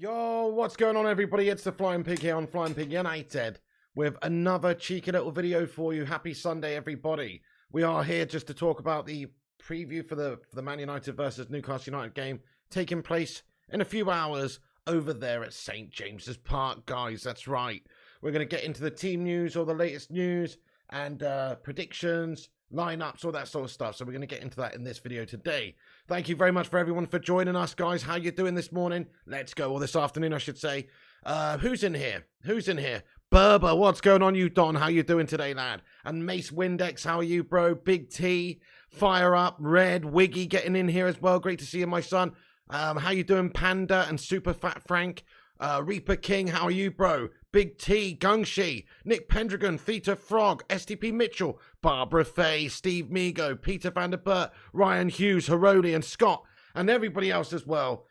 Yo, what's going on, everybody? It's the Flying Pig here on Flying Pig United with another cheeky little video for you. Happy Sunday, everybody. We are here just to talk about the preview for the Man United versus Newcastle United game taking place in a few hours over there at St. James's Park, guys. That's right. We're going to get into the team news, all the latest news and predictions, lineups, all that sort of stuff. So we're going to get into that in this video today. Thank you very much for everyone for joining us, guys. How you doing this morning? Let's go. Or this afternoon, I should say. Who's in here? Who's in here? Berber, what's going on, you Don? How you doing today, lad? And Mace Windex, how are you, bro? Big T, Fire Up, Red, Wiggy getting in here as well. Great to see you, my son. How you doing, Panda and Super Fat Frank? Reaper King, how are you, bro? Big T, Gungshi, Nick Pendragon, Theta Frog, STP Mitchell, Barbara Fay, Steve Migo, Peter Van der Burt, Ryan Hughes, Haroli and Scott, and everybody else as well.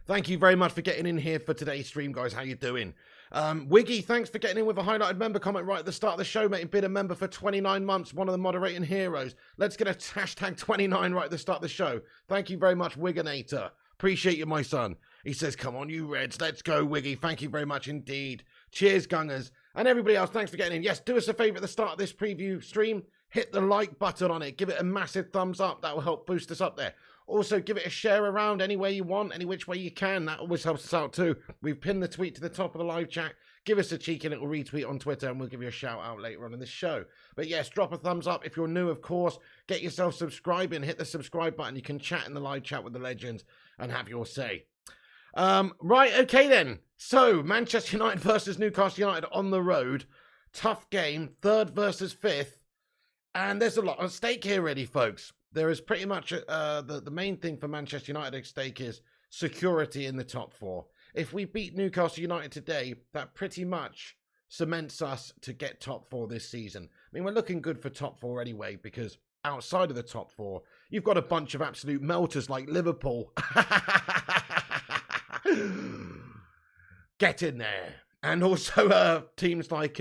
Thank you very much for getting in here for today's stream, guys. How you doing? Wiggy, thanks for getting in with a highlighted member comment right at the start of the show, mate. Been a member for 29 months, one of the moderating heroes. Let's get a hashtag 29 right at the start of the show. Thank you very much, Wigginator. Appreciate you, my son. He says, come on, you Reds. Let's go, Wiggy. Thank you very much indeed. Cheers, Gungers. And everybody else, thanks for getting in. Yes, do us a favour at the start of this preview stream. Hit the like button on it. Give it a massive thumbs up. That will help boost us up there. Also, give it a share around any way you want, any which way you can. That always helps us out too. We've pinned the tweet to the top of the live chat. Give us a cheeky little retweet on Twitter and we'll give you a shout out later on in this show. But yes, drop a thumbs up. If you're new, of course, get yourself subscribing. Hit the subscribe button. You can chat in the live chat with the legends and have your say. Right, okay then. So, Manchester United versus Newcastle United on the road. Tough game. 3rd versus 5th. And there's a lot at stake here, really, folks. There is pretty much the main thing for Manchester United at stake is security in the top 4. If we beat Newcastle United today, that pretty much cements us to get top 4 this season. I mean, we're looking good for top 4 anyway, because outside of the top 4, you've got a bunch of absolute melters like Liverpool. Get in there. And also teams like,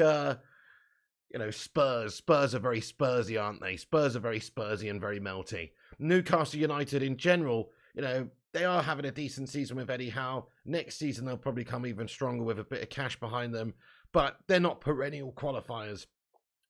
Spurs. Spurs are very Spursy, aren't they? Spurs are very Spursy and very melty. Newcastle United in general, they are having a decent season with Eddie Howe. Next season, they'll probably come even stronger with a bit of cash behind them. But they're not perennial qualifiers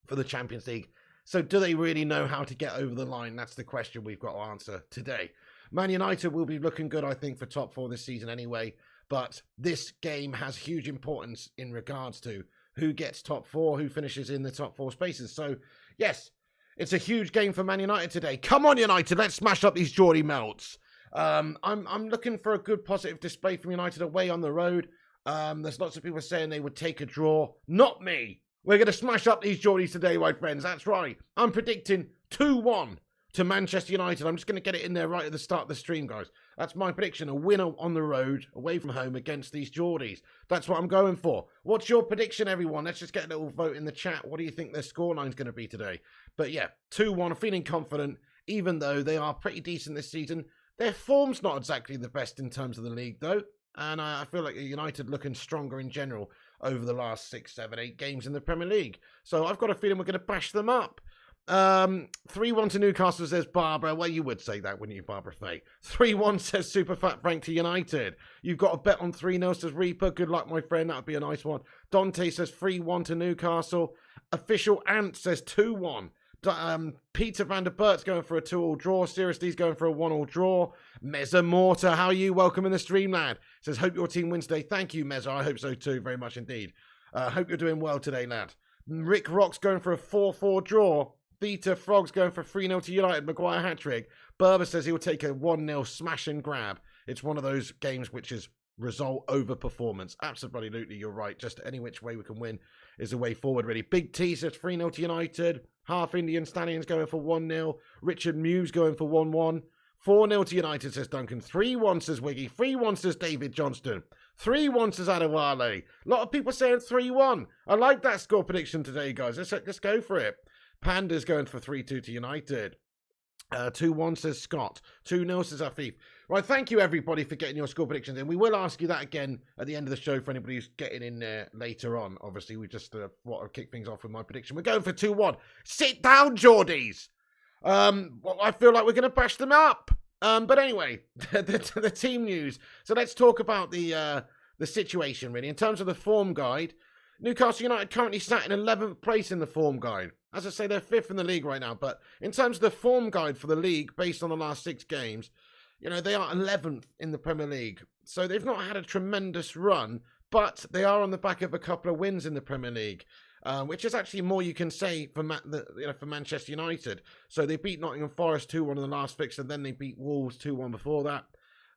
for the Champions League. So do they really know how to get over the line? That's the question we've got to answer today. Man United will be looking good, I think, for top 4 this season anyway. But this game has huge importance in regards to who gets top 4, who finishes in the top 4 spaces. So, yes, it's a huge game for Man United today. Come on, United, let's smash up these Geordie melts. I'm looking for a good positive display from United away on the road. There's lots of people saying they would take a draw. Not me. We're going to smash up these Geordies today, my friends. That's right. I'm predicting 2-1 to Manchester United. I'm just going to get it in there right at the start of the stream, guys. That's my prediction. A winner on the road, away from home, against these Geordies. That's what I'm going for. What's your prediction, everyone? Let's just get a little vote in the chat. What do you think their scoreline's going to be today? But yeah, 2-1. I'm feeling confident, even though they are pretty decent this season. Their form's not exactly the best in terms of the league, though. And I feel like United looking stronger in general over the last 6, 7, 8 games in the Premier League. So I've got a feeling we're going to bash them up. 3-1 to Newcastle, says Barbara. Well, you would say that, wouldn't you, Barbara Fay? 3-1 says Super Fat Frank to United. You've got a bet on 3-0, says Reaper. Good luck, my friend. That would be a nice one. Dante says 3-1 to Newcastle. Official Ant says 2-1. Peter Van der Burt's going for a 2-2 draw. Seriously, he's going for a 1-1 draw. Mezza Mortar, how are you? Welcome in the stream, lad. Says, hope your team wins today. Thank you, Mezza. I hope so too, very much indeed. Hope you're doing well today, lad. Rick Rock's going for a 4-4 draw. Theta Frog's going for 3-0 to United. Maguire hat-trick. Berber says he'll take a 1-0 smash and grab. It's one of those games which is result over performance. Absolutely, you're right. Just any which way we can win is the way forward, really. Big T says 3-0 to United. Half Indian Stallions going for 1-0. Richard Muse going for 1-1. 4-0 to United, says Duncan. 3-1, says Wiggy. 3-1, says David Johnston. 3-1, says Adewale. A lot of people saying 3-1. I like that score prediction today, guys. Let's go for it. Panda's going for 3-2 to United. 2-1, says Scott. 2-0, says Afif. Right, thank you, everybody, for getting your score predictions in. We will ask you that again at the end of the show for anybody who's getting in there later on. Obviously, we just want to kick things off with my prediction. We're going for 2-1. Sit down, Geordies. I feel like we're going to bash them up. But anyway, the team news. So let's talk about the situation, really. In terms of the form guide, Newcastle United currently sat in 11th place in the form guide. As I say, they're 5th in the league right now. But in terms of the form guide for the league, based on the last 6 games, they are 11th in the Premier League. So they've not had a tremendous run, but they are on the back of a couple of wins in the Premier League. Which is actually more you can say for for Manchester United. So they beat Nottingham Forest 2-1 in the last fixture, and then they beat Wolves 2-1 before that.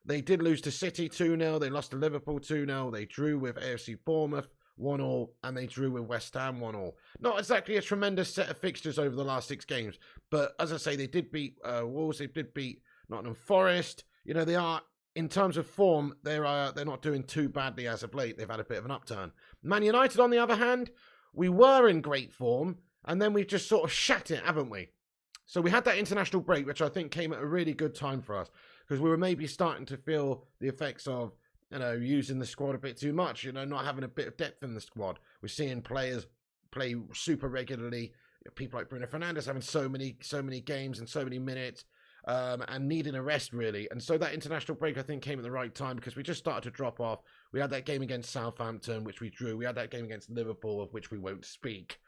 They did lose to City 2-0. They lost to Liverpool 2-0. They drew with AFC Bournemouth 1-1, and they drew with West Ham 1-1. Not exactly a tremendous set of fixtures over the last 6 games, but as I say, they did beat Wolves. They did beat Nottingham Forest. They are, in terms of form, they're not doing too badly as of late. They've had a bit of an upturn. Man United, on the other hand, we were in great form, and then we've just sort of shat it, haven't we? So we had that international break, which I think came at a really good time for us, because we were maybe starting to feel the effects of, using the squad a bit too much, not having a bit of depth in the squad. We're seeing players play super regularly. People like Bruno Fernandes having so many games and so many minutes, and needing a rest, really. And so that international break, I think, came at the right time, because we just started to drop off. We had that game against Southampton, which we drew. We had that game against Liverpool, of which we won't speak.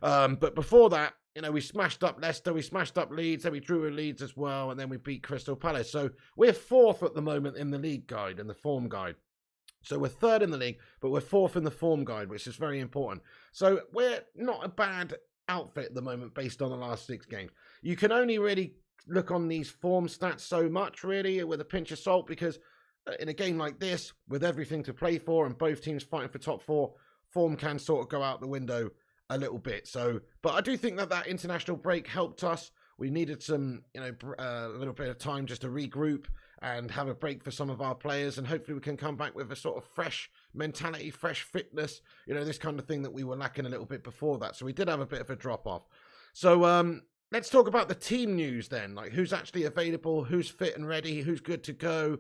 But before that, we smashed up Leicester, we smashed up Leeds, then we drew with Leeds as well, and then we beat Crystal Palace. So we're 4th at the moment in the league guide, in the form guide. So we're 3rd in the league, but we're 4th in the form guide, which is very important. So we're not a bad outfit at the moment based on the last 6 games. You can only really look on these form stats so much, really, with a pinch of salt, because in a game like this, with everything to play for and both teams fighting for top 4, form can sort of go out the window a little bit. But I do think that international break helped us. We needed some, a little bit of time just to regroup and have a break for some of our players, and hopefully we can come back with a sort of fresh mentality, fresh fitness, this kind of thing that we were lacking a little bit before that. So we did have a bit of a drop off. So let's talk about the team news then, like who's actually available, who's fit and ready, who's good to go.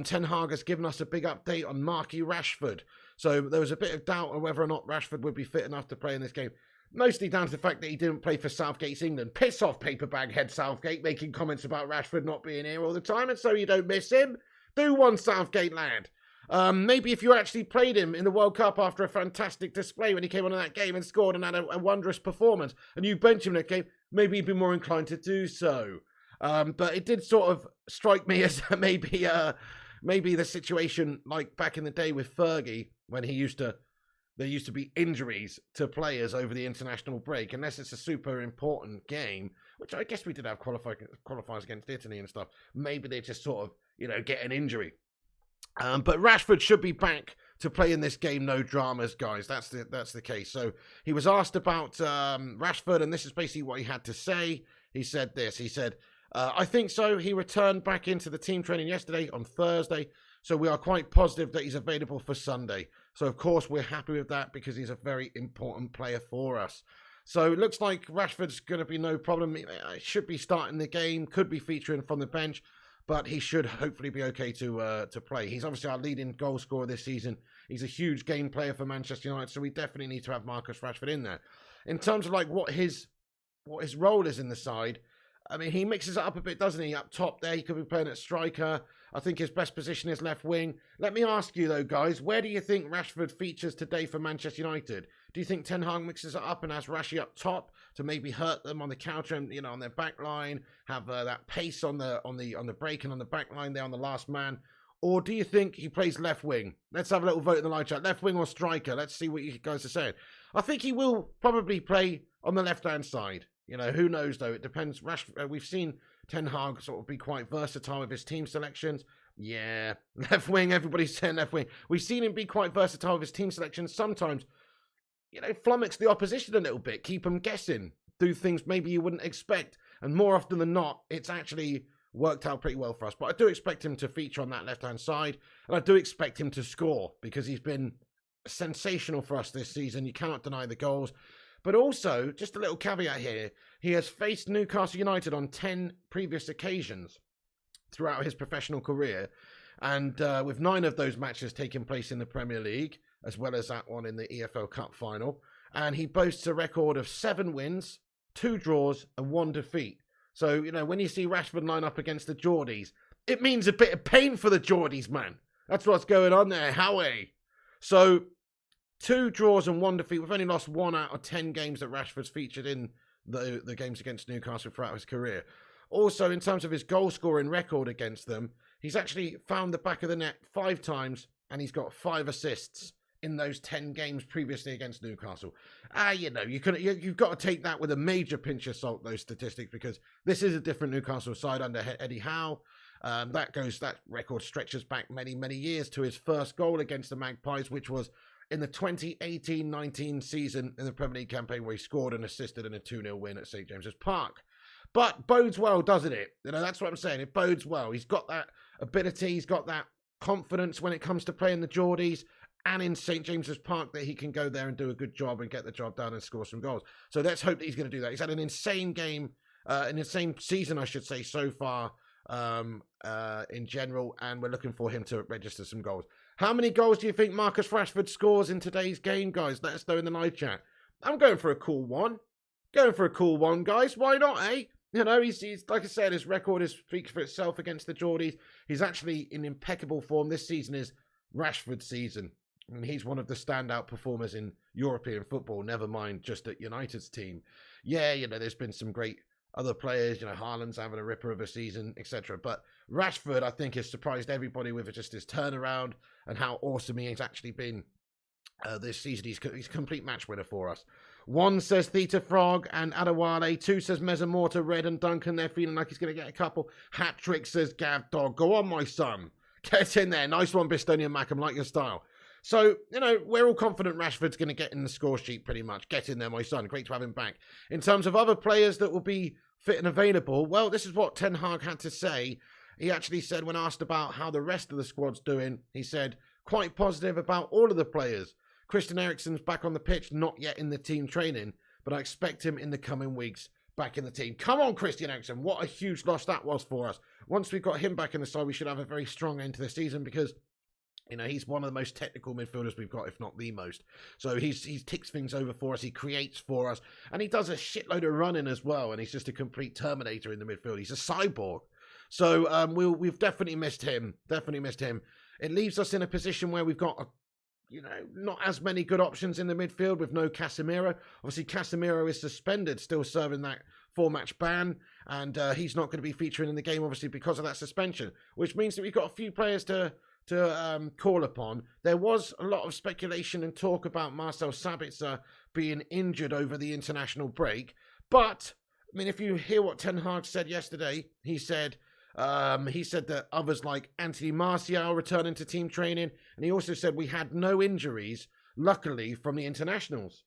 Ten Hag has given us a big update on Marky Rashford. So there was a bit of doubt on whether or not Rashford would be fit enough to play in this game. Mostly down to the fact that he didn't play for Southgate's England. Piss off, paperbag head Southgate, making comments about Rashford not being here all the time, and so you don't miss him. Do one, Southgate lad. Maybe if you actually played him in the World Cup after a fantastic display when he came on in that game and scored and had a wondrous performance, and you bench him in that game, maybe he'd be more inclined to do so. But it did sort of strike me as maybe the situation like back in the day with Fergie, when there used to be injuries to players over the international break, unless it's a super important game, which I guess we did have qualifiers against Italy and stuff. Maybe they just sort of, get an injury. But Rashford should be back to play in this game, no dramas, guys. That's the case. So he was asked about Rashford, and this is basically what he had to say. He said this. He said, I think so. He returned back into the team training yesterday on Thursday, so we are quite positive that he's available for Sunday. So, of course, we're happy with that because he's a very important player for us. So it looks like Rashford's going to be no problem. He should be starting the game, could be featuring from the bench, but he should hopefully be okay to play. He's obviously our leading goal scorer this season. He's a huge game player for Manchester United, so we definitely need to have Marcus Rashford in there. In terms of like what his role is in the side, I mean, he mixes it up a bit, doesn't he? Up top there, he could be playing at striker. I think his best position is left wing. Let me ask you, though, guys, where do you think Rashford features today for Manchester United? Do you think Ten Hag mixes it up and has Rashi up top to maybe hurt them on the counter and, on their back line, have that pace on the break and on the back line there on the last man? Or do you think he plays left wing? Let's have a little vote in the live chat. Left wing or striker? Let's see what you guys are saying. I think he will probably play on the left-hand side. Who knows, though? It depends. We've seen Ten Hag sort of be quite versatile with his team selections. Yeah, left wing, everybody's saying left wing. We've seen him be quite versatile with his team selections. Sometimes, flummox the opposition a little bit, keep them guessing, do things maybe you wouldn't expect. And more often than not, it's actually worked out pretty well for us. But I do expect him to feature on that left-hand side. And I do expect him to score because he's been sensational for us this season. You cannot deny the goals. But also, just a little caveat here, he has faced Newcastle United on 10 previous occasions throughout his professional career, and with 9 of those matches taking place in the Premier League, as well as that one in the EFL Cup final, and he boasts a record of 7 wins, 2 draws, and 1 defeat. So, when you see Rashford line up against the Geordies, it means a bit of pain for the Geordies, man. That's what's going on there, Howie. So, 2 draws and 1 defeat. We've only lost 1 out of 10 games that Rashford's featured in the games against Newcastle throughout his career. Also, in terms of his goal scoring record against them, he's actually found the back of the net 5 times, and he's got 5 assists in those 10 games previously against Newcastle. You've got to take that with a major pinch of salt, those statistics, because this is a different Newcastle side under Eddie Howe. That record stretches back many, many years to his first goal against the Magpies, which was in the 2018-19 season in the Premier League campaign, where he scored and assisted in a 2-0 win at St James's Park. But bodes well, doesn't it? That's what I'm saying. It bodes well. He's got that ability. He's got that confidence when it comes to playing the Geordies and in St James's Park, that he can go there and do a good job and get the job done and score some goals. So let's hope that he's going to do that. He's had an insane game, an insane season, I should say, so far in general, and we're looking for him to register some goals. How many goals do you think Marcus Rashford scores in today's game, guys? Let us know in the live chat. I'm going for a cool one. Guys. Why not, eh? He's like I said, his record speaks for itself against the Geordies. He's actually in impeccable form. This season is Rashford's season. And he's one of the standout performers in European football, never mind just at United's team. Yeah, there's been some great other players, Haaland's having a ripper of a season, etc. But Rashford, I think, has surprised everybody with just his turnaround and how awesome he has actually been this season. He's a complete match winner for us. 1 says Theta Frog and Adewale. 2 says Mesamorta, Red and Duncan. They're feeling like he's going to get a couple. Hat trick says Gav Dog. Go on, my son. Get in there. Nice one, Bistonian Mackham. Like your style. So, we're all confident Rashford's going to get in the score sheet pretty much. Get in there, my son. Great to have him back. In terms of other players that will be fit and available, well, this is what Ten Hag had to say. He actually said, when asked about how the rest of the squad's doing, he said, quite positive about all of the players. Christian Eriksen's back on the pitch, not yet in the team training, but I expect him in the coming weeks back in the team. Come on, Christian Eriksen. What a huge loss that was for us. Once we've got him back in the side, we should have a very strong end to the season, because he's one of the most technical midfielders we've got, if not the most. So he ticks things over for us. He creates for us. And he does a shitload of running as well. And he's just a complete Terminator in the midfield. He's a cyborg. So we've definitely missed him. It leaves us in a position where we've got, not as many good options in the midfield with no Casemiro. Obviously, Casemiro is suspended, still serving that 4-match ban. And he's not going to be featuring in the game, obviously, because of that suspension. Which means that we've got a few players to call upon. There was a lot of speculation and talk about Marcel Sabitzer being injured over the international break. But, if you hear what Ten Hag said yesterday, he said that others like Anthony Martial returning to team training, and he also said we had no injuries, luckily, from the internationals.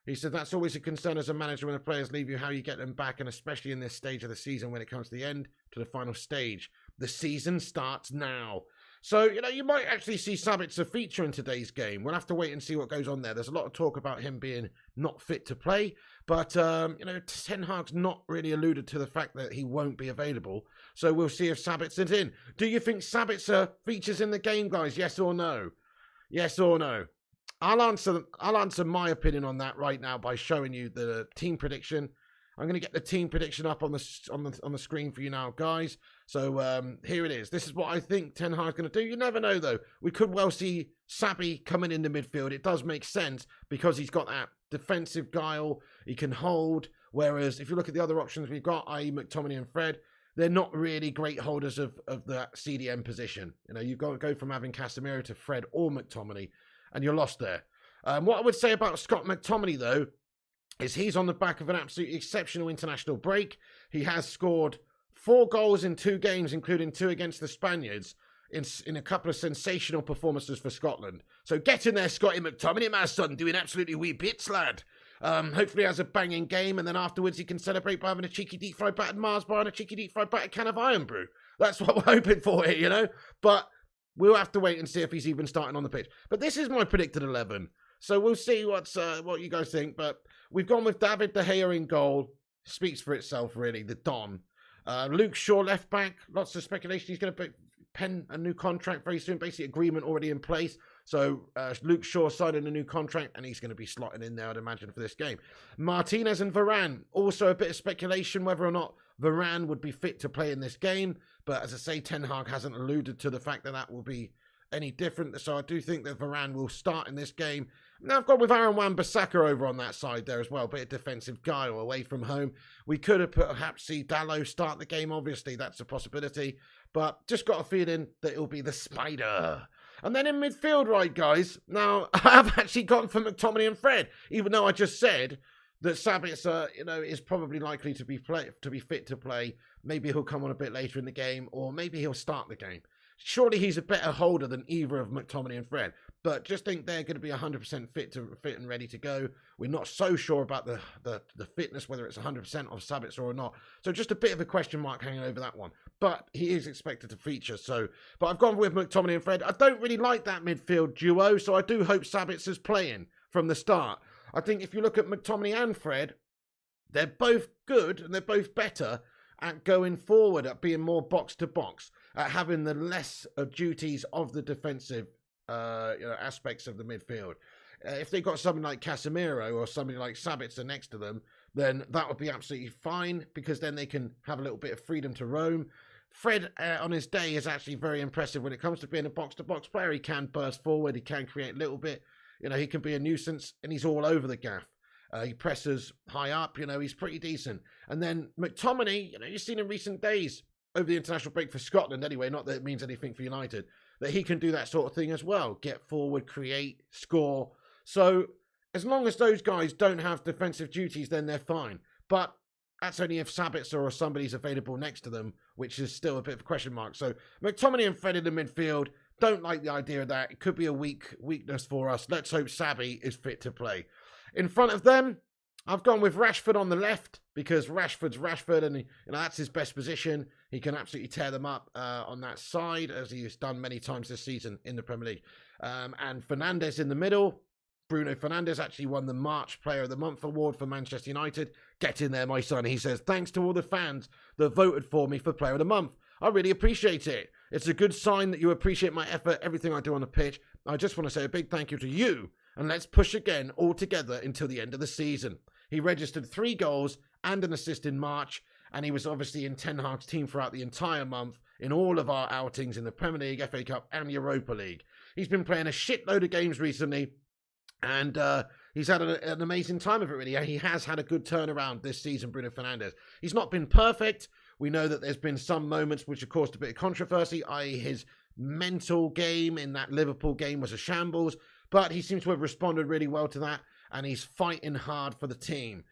He said that's always a concern as a manager when the players leave you, how you get them back, and especially in this stage of the season when it comes to the end, to the final stage. The season starts now. So, you might actually see Sabitzer feature in today's game. We'll have to wait and see what goes on there. There's a lot of talk about him being not fit to play. But, Ten Hag's not really alluded to the fact that he won't be available. So we'll see if Sabitzer's in. Do you think Sabitzer features in the game, guys? Yes or no? Yes or no? I'll answer my opinion on that right now by showing you the team prediction. I'm going to get the team prediction up on the screen for you now, guys. So here it is. This is what I think Ten Hag's going to do. You never know, though. We could well see Sabi coming in the midfield. It does make sense because he's got that defensive guile. He can hold. Whereas if you look at the other options we've got, i.e. McTominay and Fred, they're not really great holders of that CDM position. You've got to go from having Casemiro to Fred or McTominay, and you're lost there. What I would say about Scott McTominay, though, is he's on the back of an absolutely exceptional international break. He has scored 4 goals in 2 games, including 2 against the Spaniards, in a couple of sensational performances for Scotland. So get in there, Scotty McTominay, my son, doing absolutely wee bits, lad. Hopefully he has a banging game, and then afterwards he can celebrate by having a cheeky deep-fried battered Mars bar and a cheeky deep-fried battered can of Iron Brew. That's what we're hoping for here, But we'll have to wait and see if he's even starting on the pitch. But this is my predicted 11. So we'll see what you guys think, but we've gone with David De Gea in goal. Speaks for itself, really, the Don. Luke Shaw, left back. Lots of speculation. He's going to pen a new contract very soon. Basically, agreement already in place. So Luke Shaw signing a new contract, and he's going to be slotting in there, I'd imagine, for this game. Martinez and Varane. Also a bit of speculation whether or not Varane would be fit to play in this game, but as I say, Ten Hag hasn't alluded to the fact that that will be any different. So I do think that Varane will start in this game. Now I've gone with Aaron Wan-Bissaka over on that side there as well, bit of defensive guile away from home. We could have perhaps see Dalot start the game, obviously that's a possibility, but just got a feeling that it'll be the Spider. And then in midfield, right guys, now I have actually gone for McTominay and Fred, even though I just said that Sabitzer, is probably likely to be fit to play. Maybe he'll come on a bit later in the game, or maybe he'll start the game. Surely he's a better holder than either of McTominay and Fred, but just think they're going to be 100% fit and ready to go. We're not so sure about the fitness, whether it's 100% of Sabitzer or not. So just a bit of a question mark hanging over that one. But he is expected to feature. But I've gone with McTominay and Fred. I don't really like that midfield duo, so I do hope Sabitzer's playing from the start. I think if you look at McTominay and Fred, they're both good and they're both better at going forward, at being more box-to-box, at having the less duties of the defensive aspects of the midfield. If they got something like Casemiro or somebody like Sabitzer next to them, then that would be absolutely fine, because then they can have a little bit of freedom to roam. Fred, on his day, is actually very impressive when it comes to being a box-to-box player. He can burst forward, he can create a little bit, he can be a nuisance, and he's all over the gaff. He presses high up, he's pretty decent. And then McTominay, you've seen in recent days, over the international break for Scotland anyway, not that it means anything for United, that he can do that sort of thing as well. Get forward, create, score. So as long as those guys don't have defensive duties, then they're fine. But that's only if Sabitzer or somebody's available next to them, which is still a bit of a question mark. So McTominay and Fred in the midfield, don't like the idea of that. It could be a weakness for us. Let's hope Sabby is fit to play. In front of them, I've gone with Rashford on the left, because Rashford's Rashford, and that's his best position. He can absolutely tear them up on that side, as he's done many times this season in the Premier League. And Fernandes in the middle. Bruno Fernandes actually won the March Player of the Month award for Manchester United. Get in there, my son. He says, thanks to all the fans that voted for me for Player of the Month. I really appreciate it. It's a good sign that you appreciate my effort, everything I do on the pitch. I just want to say a big thank you to you, and let's push again all together until the end of the season. He registered 3 goals and an assist in March, and he was obviously in Ten Hag's team throughout the entire month in all of our outings in the Premier League, FA Cup and Europa League. He's been playing a shitload of games recently, and he's had an amazing time of it, really. He has had a good turnaround this season, Bruno Fernandes. He's not been perfect. We know that there's been some moments which have caused a bit of controversy, i.e. his mental game in that Liverpool game was a shambles, but he seems to have responded really well to that, and he's fighting hard for the team.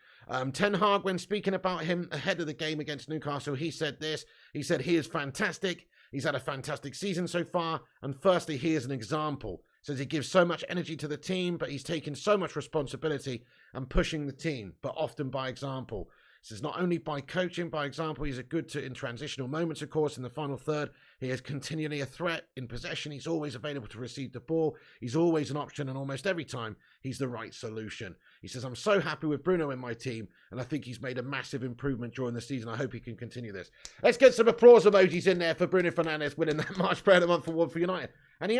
Ten Hag, when speaking about him ahead of the game against Newcastle, he said this. He said he is fantastic. He's had a fantastic season so far, and firstly, he is an example. Says he gives so much energy to the team, but he's taking so much responsibility and pushing the team, but often by example. Says not only by coaching, by example, he's a good in transitional moments, of course, in the final third. He is continually a threat in possession. He's always available to receive the ball. He's always an option, and almost every time, he's the right solution. He says, I'm so happy with Bruno in my team, and I think he's made a massive improvement during the season. I hope he can continue this. Let's get some applause emojis in there for Bruno Fernandes winning that March Player of the Month award for United. And he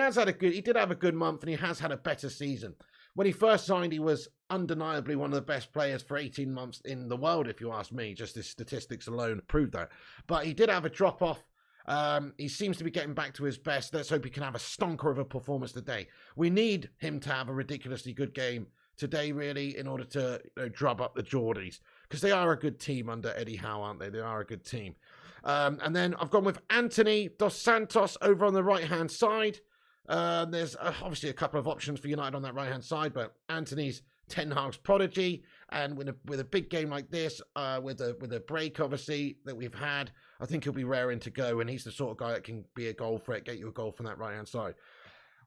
did have a good month, and he has had a better season. When he first signed, he was undeniably one of the best players for 18 months in the world, if you ask me. Just his statistics alone prove that. But he did have a drop-off. He seems to be getting back to his best. Let's hope he can have a stonker of a performance today. We need him to have a ridiculously good game today, really, in order to drub up the Geordies. Because they are a good team under Eddie Howe, aren't they? They are a good team. And then I've gone with Anthony Dos Santos over on the right-hand side. There's obviously a couple of options for United on that right-hand side, but Anthony's Ten Hag's prodigy, and with a big game like this, with a break, obviously, that we've had, I think he'll be raring to go, and he's the sort of guy that can be a goal threat, get you a goal from that right-hand side.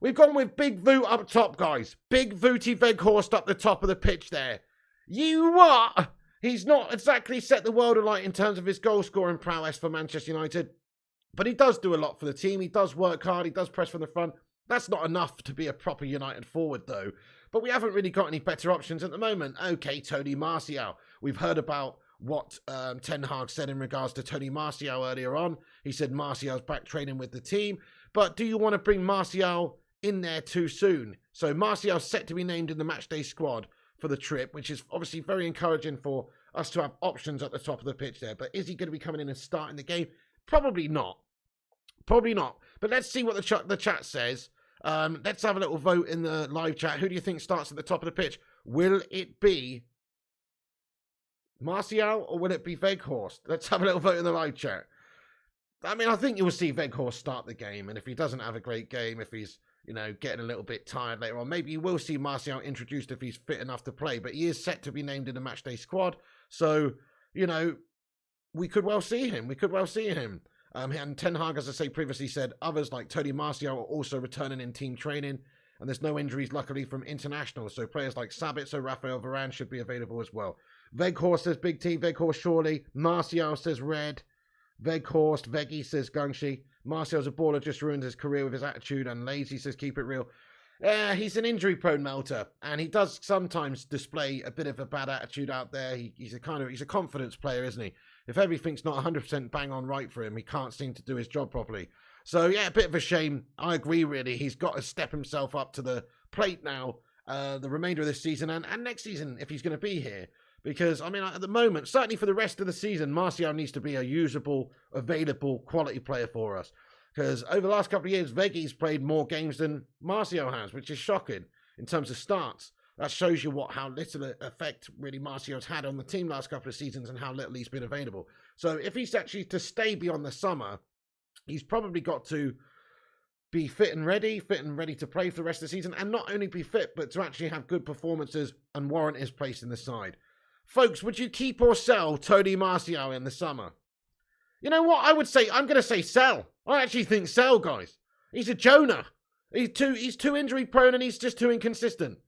We've gone with Big Voot up top, guys. Big Vooty Veghorst up the top of the pitch there. You what? He's not exactly set the world alight in terms of his goal-scoring prowess for Manchester United, but he does do a lot for the team. He does work hard. He does press from the front. That's not enough to be a proper United forward, though. But we haven't really got any better options at the moment. Okay, Tony Martial. We've heard about what Ten Hag said in regards to Tony Martial earlier on. He said Martial's back training with the team. But do you want to bring Martial in there too soon? So Martial's set to be named in the matchday squad for the trip, which is obviously very encouraging for us to have options at the top of the pitch there. But is he going to be coming in and starting the game? Probably not. Probably not. But let's see what the chat says. Let's have a little vote in the live chat. Who do you think starts at the top of the pitch? Will it be Martial or will it be Weghorst? Let's have a little vote in the live chat. I mean, I think you'll see Weghorst start the game, and if he doesn't have a great game, if he's, getting a little bit tired later on, maybe you will see Martial introduced if he's fit enough to play, but he is set to be named in the matchday squad, so, we could well see him. And Ten Hag, as I say previously said, others like Tony Martial are also returning in team training, and there's no injuries, luckily, from internationals, so players like Sabitzer, Rafael Varane should be available as well. Weghorst says Big T, Weghorst surely. Martial says Red. Weghorst, Veggie says Gungshi. Martial's a baller, just ruined his career with his attitude, and Lazy says keep it real. He's an injury-prone melter, and he does sometimes display a bit of a bad attitude out there. He's a confidence player, isn't he? If everything's not 100% bang on right for him, he can't seem to do his job properly. So yeah, a bit of a shame. I agree, really. He's got to step himself up to the plate now, the remainder of this season and next season if he's going to be here. Because, at the moment, certainly for the rest of the season, Martial needs to be a usable, available, quality player for us. Because over the last couple of years, Veggie's played more games than Martial has, which is shocking in terms of starts. That shows you how little effect really Martial's had on the team last couple of seasons and how little he's been available. So if he's actually to stay beyond the summer, he's probably got to be fit and ready to play for the rest of the season. And not only be fit, but to actually have good performances and warrant his place in the side. Folks, would you keep or sell Tony Martial in the summer? You know what? I'm going to say sell. I actually think sell, guys. He's a Jonah. He's too injury prone and he's just too inconsistent.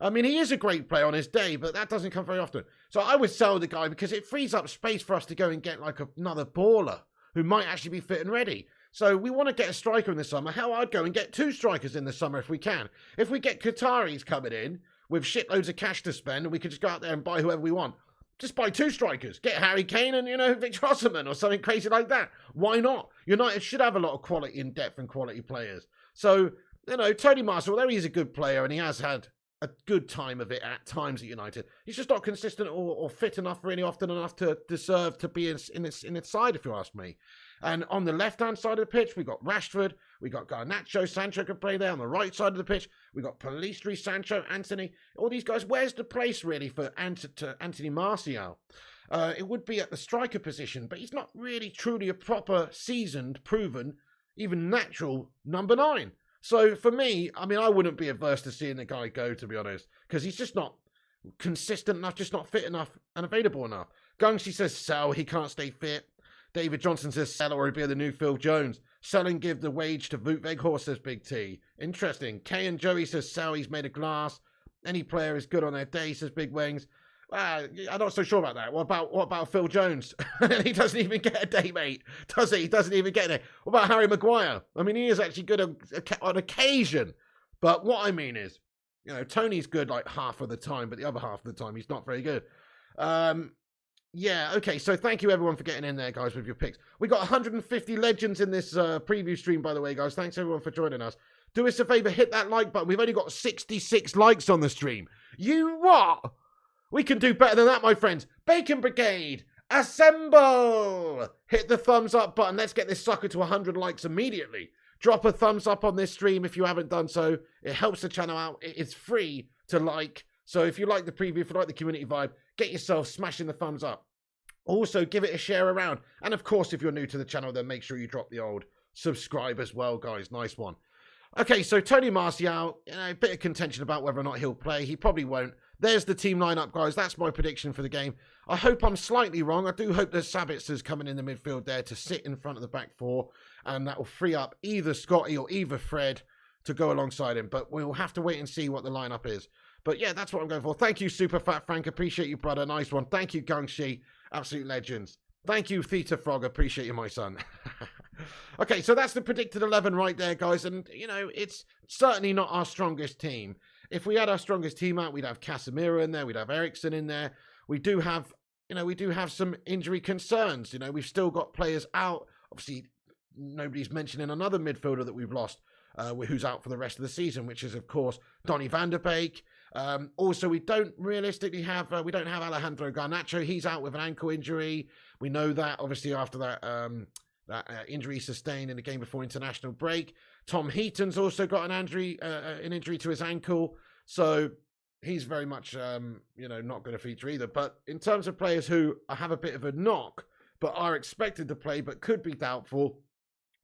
He is a great player on his day, but that doesn't come very often. So I would sell the guy because it frees up space for us to go and get like another baller who might actually be fit and ready. So we want to get a striker in the summer. Hell, I'd go and get 2 strikers in the summer if we can. If we get Qataris coming in with shitloads of cash to spend, and we could just go out there and buy whoever we want. Just buy 2 strikers. Get Harry Kane and, Victor Osimhen or something crazy like that. Why not? United should have a lot of quality in depth and quality players. So, Tony Martial, although he's a good player and he has had a good time of it at times at United, he's just not consistent or fit enough really often enough to deserve to be in its side, if you ask me. And on the left-hand side of the pitch, we got Rashford, we got Garnacho, Sancho can play there. On the right side of the pitch, we got Pellistri, Sancho, Anthony, all these guys. Where's the place really for Anthony Martial? It would be at the striker position, but he's not really truly a proper, seasoned, proven, even natural number 9. So for me, I wouldn't be averse to seeing the guy go, to be honest, because he's just not consistent enough, just not fit enough and available enough. Gungshi says sell, he can't stay fit. David Johnson says sell or he'd be the new Phil Jones. Sell and give the wage to Wout Weghorst, says Big T. Interesting. Kay and Joey says sell, he's made of glass. Any player is good on their day, says Big Wings. I'm not so sure about that. What about Phil Jones? He doesn't even get a day, mate. Does he? He doesn't even get it. What about Harry Maguire? He is actually good on occasion. But what I mean is, Tony's good like half of the time, but the other half of the time he's not very good. Yeah, okay, so thank you everyone for getting in there, guys, with your picks. We got 150 legends in this preview stream, by the way, guys. Thanks everyone for joining us. Do us a favour, hit that like button. We've only got 66 likes on the stream. You what? We can do better than that, my friends. Bacon Brigade, assemble! Hit the thumbs up button. Let's get this sucker to 100 likes immediately. Drop a thumbs up on this stream if you haven't done so. It helps the channel out. It is free to like. So if you like the preview, if you like the community vibe, get yourself smashing the thumbs up. Also, give it a share around. And of course, if you're new to the channel, then make sure you drop the old subscribe as well, guys. Nice one. Okay, so Tony Martial, a bit of contention about whether or not he'll play. He probably won't. There's the team lineup, guys. That's my prediction for the game. I hope I'm slightly wrong. I do hope that Sabitzer's coming in the midfield there to sit in front of the back 4. And that will free up either Scotty or either Fred to go alongside him. But we'll have to wait and see what the lineup is. But yeah, that's what I'm going for. Thank you, Super Fat Frank. Appreciate you, brother. Nice one. Thank you, Gungshi. Absolute legends. Thank you, Theta Frog. Appreciate you, my son. Okay, so that's the predicted 11 right there, guys. And, it's certainly not our strongest team. If we had our strongest team out, we'd have Casemiro in there. We'd have Eriksen in there. We do have some injury concerns. We've still got players out. Obviously, nobody's mentioning another midfielder that we've lost. who's out for the rest of the season, which is, of course, Donny van der Beek. Also, we don't realistically have Alejandro Garnacho. He's out with an ankle injury. We know that, obviously, after that injury sustained in the game before international break. Tom Heaton's also got an injury to his ankle. So he's very much, not going to feature either. But in terms of players who have a bit of a knock, but are expected to play, but could be doubtful,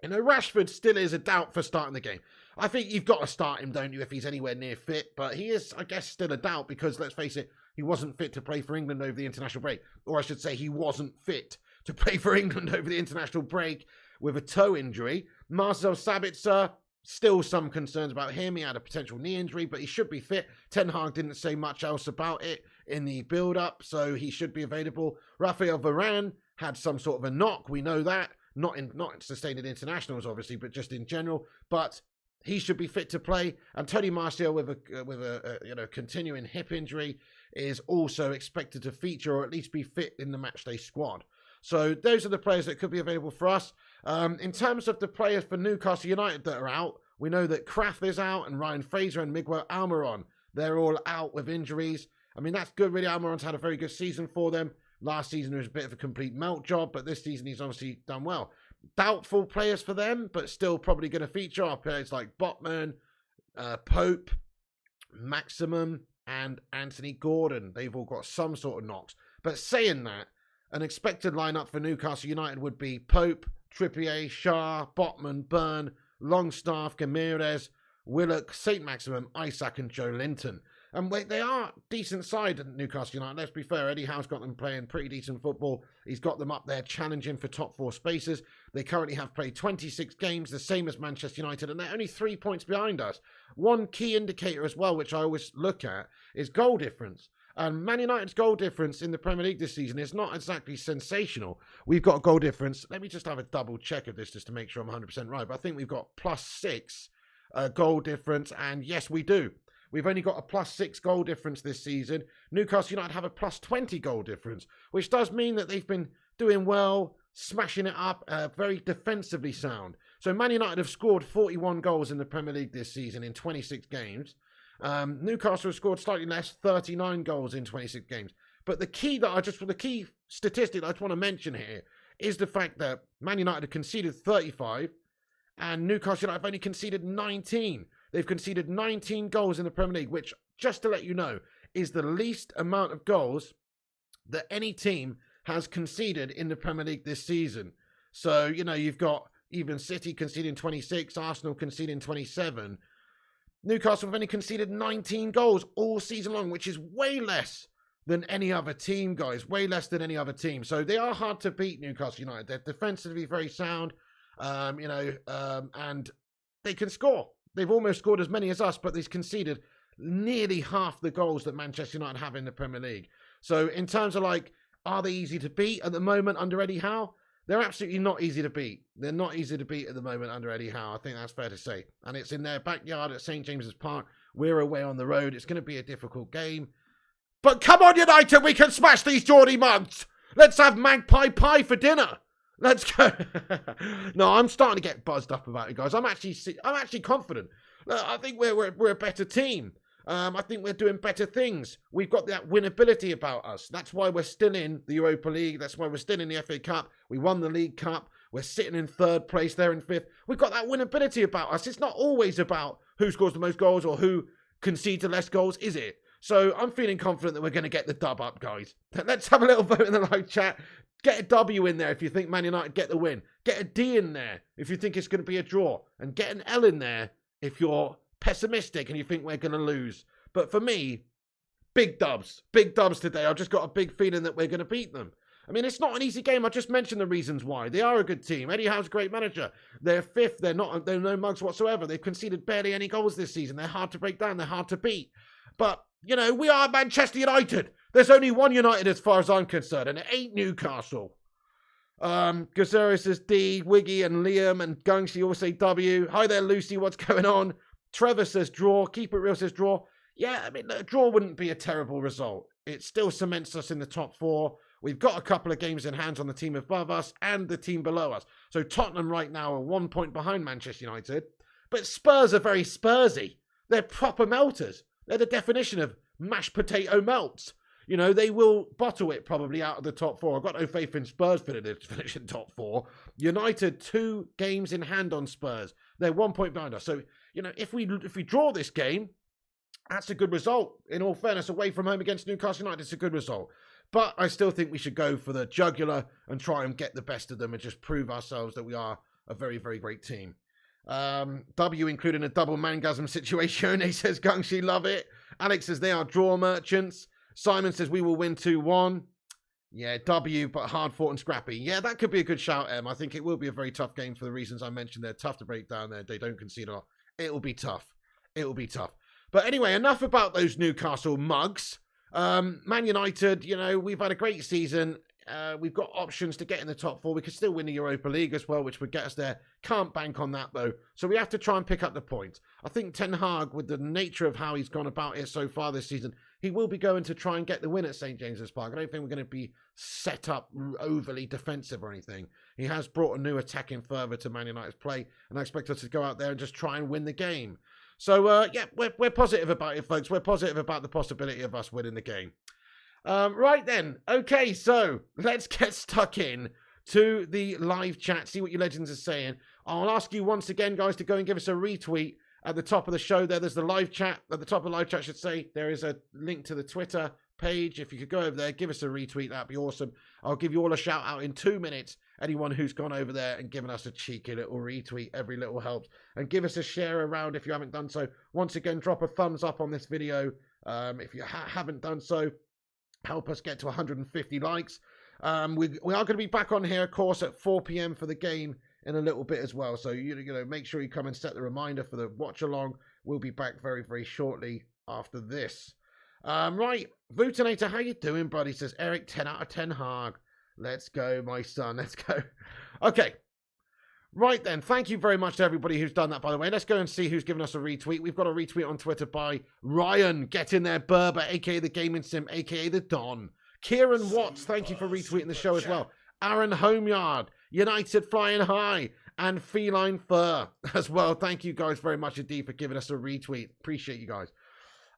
Rashford still is a doubt for starting the game. I think you've got to start him, don't you, if he's anywhere near fit. But he is, I guess, still a doubt because, let's face it, he wasn't fit to play for England over the international break. Or I should say he wasn't fit to play for England over the international break with a toe injury. Marcel Sabitzer, still some concerns about him. He had a potential knee injury, but he should be fit. Ten Hag didn't say much else about it in the build-up, so he should be available. Raphael Varane had some sort of a knock. We know that. Not sustained in internationals, obviously, but just in general. But he should be fit to play. And Tony Martial with a continuing hip injury is also expected to feature or at least be fit in the matchday squad. So those are the players that could be available for us. In terms of the players for Newcastle United that are out, we know that Kraft is out and Ryan Fraser and Miguel Almiron. They're all out with injuries. I mean, that's good, really. Almiron's had a very good season for them. Last season was a bit of a complete melt job, but this season he's obviously done well. Doubtful players for them, but still probably going to feature are players like Botman, Pope, Maximum, and Anthony Gordon. They've all got some sort of knocks. But saying that, an expected lineup for Newcastle United would be Pope, Trippier, Shah, Botman, Byrne, Longstaff, Gamirez, Willock, St. Maximum, Isaac, and Joe Linton. And they are decent side at Newcastle United. Let's be fair, Eddie Howe's got them playing pretty decent football. He's got them up there challenging for top 4 spaces. They currently have played 26 games, the same as Manchester United, and they're only 3 points behind us. One key indicator as well, which I always look at, is goal difference. And Man United's goal difference in the Premier League this season is not exactly sensational. We've got a goal difference. Let me just have a double check of this just to make sure I'm 100% right. But I think we've got +6 goal difference. And yes, we do. We've only got a +6 goal difference this season. Newcastle United have a +20 goal difference, which does mean that they've been doing well, smashing it up, very defensively sound. So Man United have scored 41 goals in the Premier League this season in 26 games. Newcastle has scored slightly less, 39 goals in 26 games. But the key statistic that I just want to mention here is the fact that Man United have conceded 35 and Newcastle United have only conceded 19. They've conceded 19 goals in the Premier League, which, just to let you know, is the least amount of goals that any team has conceded in the Premier League this season. So, you've got even City conceding 26, Arsenal conceding 27. Newcastle have only conceded 19 goals all season long, which is way less than any other team, guys. Way less than any other team. So they are hard to beat, Newcastle United. They're defensively very sound, and they can score. They've almost scored as many as us, but they've conceded nearly half the goals that Manchester United have in the Premier League. So in terms of are they easy to beat at the moment under Eddie Howe? They're absolutely not easy to beat. They're not easy to beat at the moment under Eddie Howe. I think that's fair to say. And it's in their backyard at St. James's Park. We're away on the road. It's going to be a difficult game. But come on, United, we can smash these Geordie mugs. Let's have magpie pie for dinner. Let's go. No, I'm starting to get buzzed up about it, guys. I'm actually confident. I think we're a better team. I think we're doing better things. We've got that winnability about us. That's why we're still in the Europa League. That's why we're still in the FA Cup. We won the League Cup. We're sitting in 3rd place there in 5th. We've got that winnability about us. It's not always about who scores the most goals or who concedes the less goals, is it? So I'm feeling confident that we're going to get the dub up, guys. Let's have a little vote in the live chat. Get a W in there if you think Man United get the win. Get a D in there if you think it's going to be a draw. And get an L in there if you're pessimistic and you think we're going to lose. But for me, big dubs. Big dubs today. I've just got a big feeling that we're going to beat them. I mean, it's not an easy game. I just mentioned the reasons why. They are a good team. Eddie Howe's a great manager. They're 5th. They're no mugs whatsoever. They've conceded barely any goals this season. They're hard to break down. They're hard to beat. But, we are Manchester United. There's only one United as far as I'm concerned, and it ain't Newcastle. Gazera says D, Wiggy and Liam and Gungshi all say W. Hi there, Lucy. What's going on? Trevor says draw. Keep it real says draw. Yeah, I mean, a draw wouldn't be a terrible result. It still cements us in the top 4. We've got a couple of games in hand on the team above us and the team below us. So Tottenham right now are 1 point behind Manchester United. But Spurs are very Spursy. They're proper melters. They're the definition of mashed potato melts. You know, they will bottle it probably out of the top four. I've got no faith in Spurs finishing top four. United 2 games in hand on Spurs. They're 1 point behind us. So, you know, if we draw this game, that's a good result. In all fairness, away from home against Newcastle United, it's a good result. But I still think we should go for the jugular and try and get the best of them and just prove ourselves that we are a very, very great team. W including a double mangasm situation. He says, Gungshi, love it. Alex says they are draw merchants. Simon says we will win 2-1. Yeah, W, but hard fought and scrappy. Yeah, that could be a good shout, Em. I think it will be a very tough game for the reasons I mentioned. They're tough to break down there. They don't concede a lot. It will be tough. It will be tough. But anyway, enough about those Newcastle mugs. Man United, you know, we've had a great season. We've got options to get in the top 4. We could still win the Europa League as well, which would get us there. Can't bank on that, though. So we have to try and pick up the points. I think Ten Hag, with the nature of how he's gone about it so far this season, he will be going to try and get the win at St. James's Park. I don't think we're going to be set up overly defensive or anything. He has brought a new attacking fervour to Man United's play, and I expect us to go out there and just try and win the game. So, yeah, we're positive about it, folks. We're positive about the possibility of us winning the game. Right then. Okay, so let's get stuck in to the live chat, see what you legends are saying. I'll ask you once again, guys, to go and give us a retweet at the top of the show there. There's the live chat. At the top of the live chat, I should say, there is a link to the Twitter page. If you could go over there, give us a retweet, that'd be awesome. I'll give you all a shout out in 2 minutes. Anyone who's gone over there and given us a cheeky little retweet, every little helps. And give us a share around if you haven't done so. Once again, drop a thumbs up on this video if you haven't done so. Help us get to 150 likes. We are going to be back on here, of course, at 4 p.m. for the game in a little bit as well. So, you know, make sure you come and set the reminder for the watch along. We'll be back very, very shortly after this. Right, Vutinator, how you doing, buddy? Says Eric, 10 out of 10 Hag. Let's go, my son. Let's go. Okay. Right then. Thank you very much to everybody who's done that, by the way. Let's go and see who's given us a retweet. We've got a retweet on Twitter by Ryan, Get In There Berber, a.k.a. The Gaming Sim, a.k.a. The Don. Kieran Watts, thank you for retweeting the show as well. Aaron Homeyard, United Flying High, and Feline Fur as well. Thank you guys very much indeed for giving us a retweet. Appreciate you guys.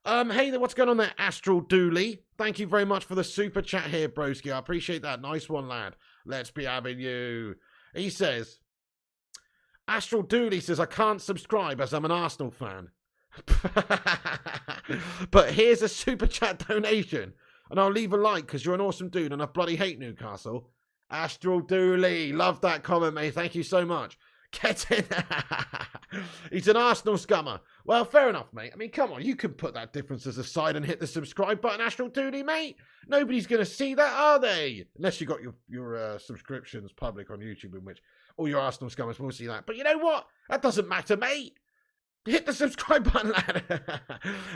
Hey there, what's going on there, Astral Dooley? Thank you very much for the super chat here, broski. I appreciate that. Nice one, lad. Let's be having you. He says, Astral Dooley says, I can't subscribe as I'm an Arsenal fan. But here's a super chat donation. And I'll leave a like because you're an awesome dude and I bloody hate Newcastle. Astral Dooley. Love that comment, mate. Thank you so much. Get in. He's an Arsenal scummer. Well, fair enough, mate. I mean, come on. You can put that differences aside and hit the subscribe button, Astral Dooley, mate. Nobody's going to see that, are they? Unless you got your subscriptions public on YouTube, in which all your Arsenal scummers will see that. But you know what? That doesn't matter, mate. Hit the subscribe button, lad.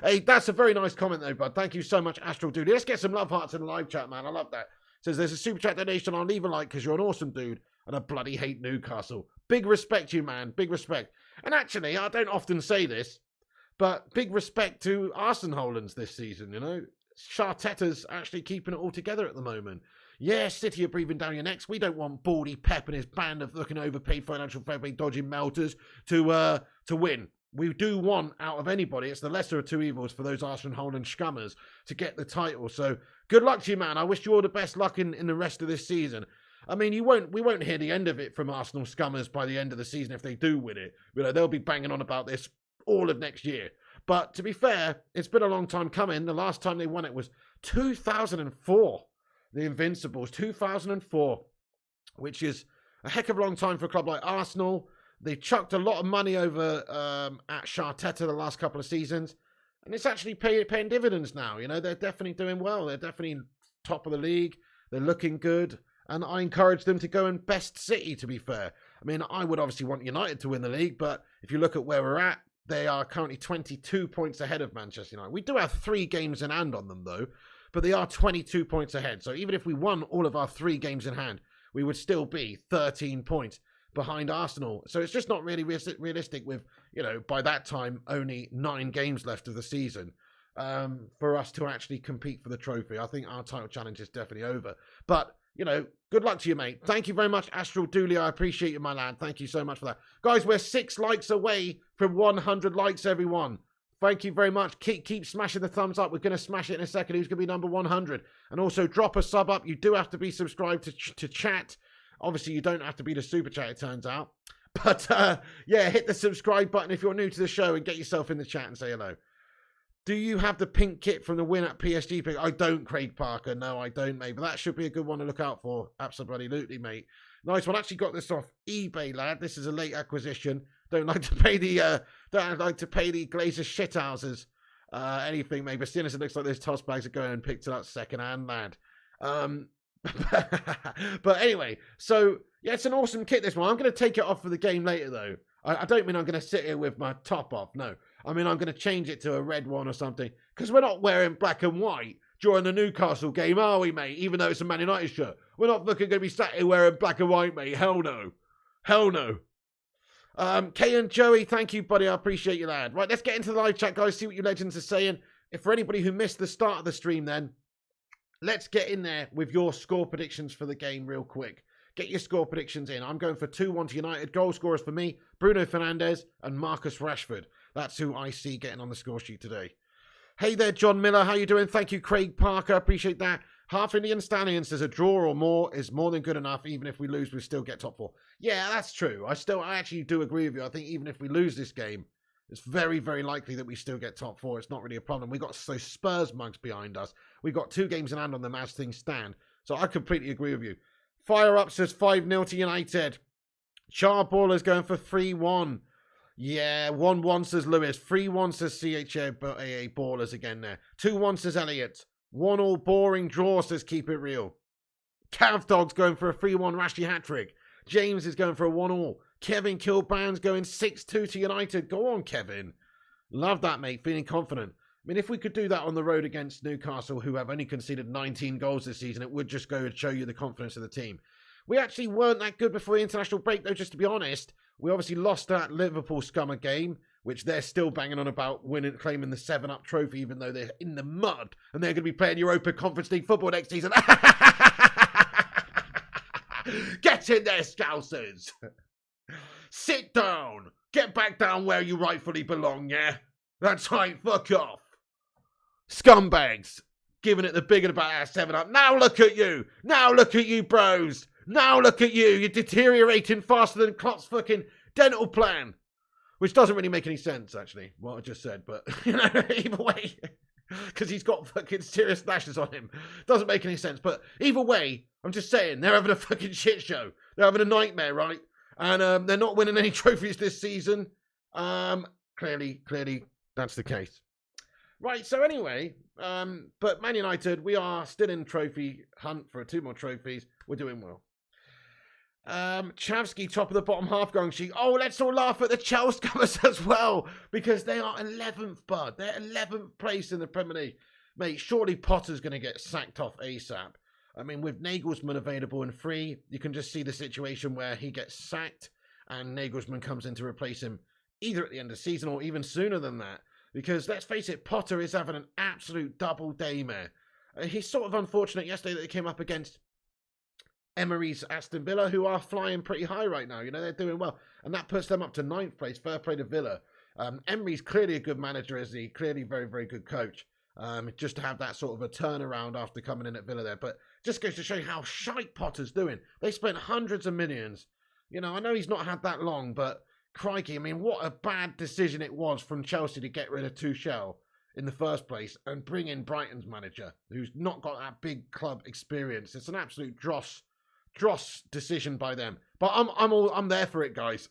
Hey, that's a very nice comment, though, bud. Thank you so much, Astral Dooley. Let's get some love hearts in the live chat, man. I love that. Says there's a super chat donation. I'll leave a like because you're an awesome dude and I bloody hate Newcastle. Big respect, you, man. Big respect. And actually, I don't often say this, but big respect to Arsenalans this season, you know. Arteta's actually keeping it all together at the moment. Yeah, City are breathing down your necks. We don't want Baldy Pep and his band of looking overpaid financial fair play dodging melters to win. We do want, out of anybody, it's the lesser of two evils for those Arsenal and scummers to get the title. So good luck to you, man. I wish you all the best luck in the rest of this season. I mean, we won't hear the end of it from Arsenal scummers by the end of the season if they do win it. You know, they'll be banging on about this all of next year. But to be fair, it's been a long time coming. The last time they won it was 2004. The Invincibles, 2004, which is a heck of a long time for a club like Arsenal. They chucked a lot of money over at Arteta the last couple of seasons, and it's actually paying dividends now. You know, they're definitely doing well. They're definitely top of the league. They're looking good, and I encourage them to go and best City, to be fair. I mean, I would obviously want United to win the league, but if you look at where we're at, they are currently 22 points ahead of Manchester United. We do have 3 games in hand on them, though, but they are 22 points ahead. So even if we won all of our 3 games in hand, we would still be 13 points behind Arsenal. So it's just not really realistic with, you know, by that time, only 9 games left of the season for us to actually compete for the trophy. I think our title challenge is definitely over. But you know, good luck to you, mate. Thank you very much, Astral Dooley. I appreciate you, my lad. Thank you so much for that. Guys, we're 6 likes away from 100 likes, everyone. Thank you very much. Keep smashing the thumbs up. We're going to smash it in a second. Who's going to be number 100? And also drop a sub up. You do have to be subscribed to chat. Obviously, you don't have to be the super chat, it turns out. But, yeah, hit the subscribe button if you're new to the show and get yourself in the chat and say hello. Do you have the pink kit from the win at PSG pick? I don't, Craig Parker. No, I don't, mate. But that should be a good one to look out for. Absolutely, mate. Nice one. Actually got this off eBay, lad. This is a late acquisition. Don't like to pay the Glazer shithouses anything, mate. But seeing as it looks like those toss bags are going and picked it up second hand, lad. But anyway, so yeah, it's an awesome kit, this one. I'm going to take it off for the game later, though. I don't mean I'm going to sit here with my top off. No, I mean I'm going to change it to a red one or something, because we're not wearing black and white during the Newcastle game, are we, mate? Even though it's a Man United shirt, we're not fucking going to be sat here wearing black and white, mate. Hell no. Hell no. Kay and Joey, thank you, buddy. I appreciate you, lad. Right, let's get into the live chat, guys. See what you legends are saying. If for anybody who missed the start of the stream, then let's get in there with your score predictions for the game real quick. Get your score predictions in. I'm going for 2-1 to United. Goal scorers for me, Bruno Fernandes and Marcus Rashford. That's who I see getting on the score sheet today. Hey there, John Miller. How you doing? Thank you, Craig Parker. Appreciate that. Half Indian Stallion says a draw or more is more than good enough. Even if we lose, we still get top 4. Yeah, that's true. I actually do agree with you. I think even if we lose this game, it's very, very likely that we still get top 4. It's not really a problem. We got those Spurs mugs behind us. We got 2 games in hand on them as things stand. So I completely agree with you. Fire Up says 5-0 to United. Char Baller's going for 3-1. Yeah, 1-1 says Lewis. 3-1 says CHA Ballers again there. 2-1 says Elliot. 1-1 boring draw says Keep It Real. Cav Dog's going for a 3-1 Rashy hat-trick. James is going for a 1-1. Kevin Kilban's going 6-2 to United. Go on, Kevin. Love that, mate. Feeling confident. I mean, if we could do that on the road against Newcastle, who have only conceded 19 goals this season, it would just go and show you the confidence of the team. We actually weren't that good before the international break, though, just to be honest. We obviously lost that Liverpool scummer game, which they're still banging on about winning, claiming the 7-Up trophy, even though they're in the mud, and they're going to be playing Europa Conference League football next season. Get in there, Scousers! Sit down! Get back down where you rightfully belong, yeah? That's right, fuck off. Scumbags, giving it the big and about our 7-Up. Now look at you. Now look at you, bros. Now look at you. You're deteriorating faster than Klopp's fucking dental plan. Which doesn't really make any sense, actually, what I just said. But, you know, either way, because he's got fucking serious lashes on him. Doesn't make any sense. But either way, I'm just saying, they're having a fucking shit show. They're having a nightmare, right? And they're not winning any trophies this season. Clearly, that's the case. Right, so anyway, but Man United, we are still in trophy hunt for 2 more trophies. We're doing well. Chavsky, top of the bottom half going sheet. Oh, let's all laugh at the Chelsea as well, because they are 11th, bud. They're 11th place in the Premier League. Mate, surely Potter's going to get sacked off ASAP. I mean, with Nagelsmann available and free, you can just see the situation where he gets sacked and Nagelsmann comes in to replace him either at the end of the season or even sooner than that. Because, let's face it, Potter is having an absolute double daymare. He's sort of unfortunate yesterday that they came up against Emery's Aston Villa, who are flying pretty high right now. You know, they're doing well. And that puts them up to 9th place. Fair play to Villa. Emery's clearly a good manager, isn't he? Clearly very, very good coach. Just to have that sort of a turnaround after coming in at Villa there. But just goes to show you how shite Potter's doing. They spent hundreds of millions. You know, I know he's not had that long, but crikey, I mean, what a bad decision it was from Chelsea to get rid of Tuchel in the first place and bring in Brighton's manager, who's not got that big club experience. It's an absolute dross decision by them. But I'm there for it, guys.